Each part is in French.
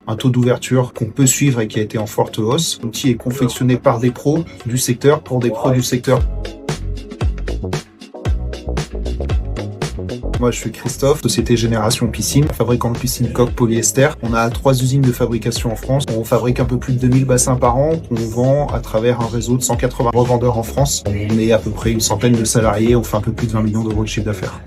un taux d'ouverture qu'on peut suivre et qui a été en forte hausse. L'outil est confectionné par des pros du secteur pour des pros du secteur. Moi, je suis Christophe, société Génération Piscine, fabricant de piscine coque polyester. On a 3 usines de fabrication en France. On fabrique un peu plus de 2000 bassins par an qu'on vend à travers un réseau de 180 revendeurs en France. On est à peu près une centaine de salariés. On fait un peu plus de 20 millions d'euros de chiffre d'affaires.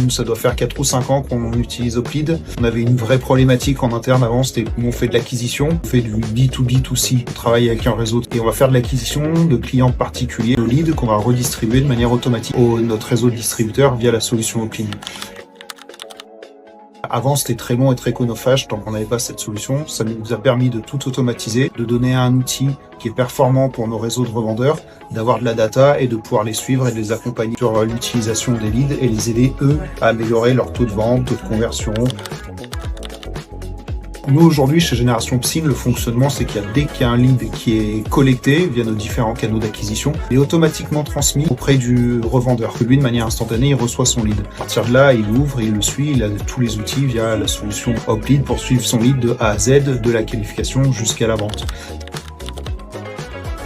Nous, ça doit faire 4 ou 5 ans qu'on utilise Hoplite. On avait une vraie problématique en interne avant, c'était où on fait de l'acquisition, on fait du B2B2C. On travaille avec un réseau et on va faire de l'acquisition de clients particuliers, de leads qu'on va redistribuer de manière automatique au notre réseau de distributeurs via la solution Hoplite. Avant, c'était très long et très chronophage tant qu'on n'avait pas cette solution. Ça nous a permis de tout automatiser, de donner un outil qui est performant pour nos réseaux de revendeurs, d'avoir de la data et de pouvoir les suivre et de les accompagner sur l'utilisation des leads et les aider, eux, à améliorer leur taux de vente, taux de conversion. Nous, aujourd'hui, chez Génération Piscine, le fonctionnement, c'est dès qu'il y a un lead qui est collecté via nos différents canaux d'acquisition, il est automatiquement transmis auprès du revendeur. Lui, de manière instantanée, il reçoit son lead. À partir de là, il ouvre, il le suit, il a tous les outils via la solution Hoplite pour suivre son lead de A à Z, de la qualification jusqu'à la vente.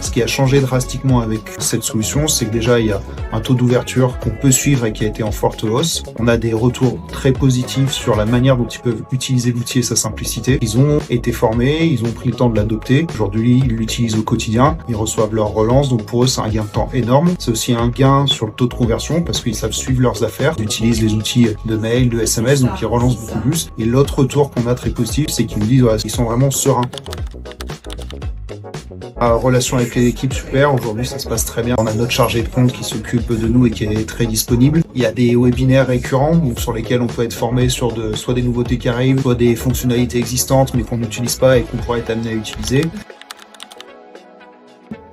Ce qui a changé drastiquement avec cette solution, c'est que déjà il y a un taux d'ouverture qu'on peut suivre et qui a été en forte hausse. On a des retours très positifs sur la manière dont ils peuvent utiliser l'outil et sa simplicité. Ils ont été formés, ils ont pris le temps de l'adopter. Aujourd'hui, ils l'utilisent au quotidien, ils reçoivent leur relance, donc pour eux c'est un gain de temps énorme. C'est aussi un gain sur le taux de conversion parce qu'ils savent suivre leurs affaires. Ils utilisent les outils de mail, de SMS, donc ils relancent beaucoup plus. Et l'autre retour qu'on a très positif, c'est qu'ils nous disent qu'ils sont vraiment sereins. La relation avec les équipes, super. Aujourd'hui, ça se passe très bien. On a notre chargé de compte qui s'occupe de nous et qui est très disponible. Il y a des webinaires récurrents sur lesquels on peut être formé sur soit des nouveautés qui arrivent, soit des fonctionnalités existantes mais qu'on n'utilise pas et qu'on pourrait être amené à utiliser.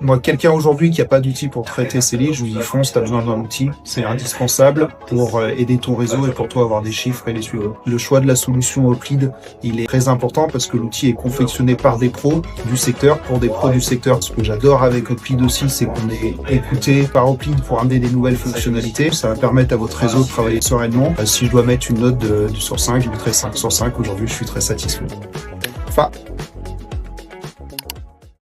Moi, quelqu'un aujourd'hui qui n'a pas d'outil pour traiter ses leads, je lui dis fonce, tu as besoin d'un outil. C'est indispensable pour aider ton réseau et pour toi avoir des chiffres et les suivre. Le choix de la solution Hoplite, il est très important parce que l'outil est confectionné par des pros du secteur pour des pros du secteur. Ce que j'adore avec Hoplite aussi, c'est qu'on est écouté par Hoplite pour amener des nouvelles fonctionnalités. Ça va permettre à votre réseau de travailler sereinement. Si je dois mettre une note sur 5, je mettrai 5 sur 5. Aujourd'hui, je suis très satisfait. Enfin,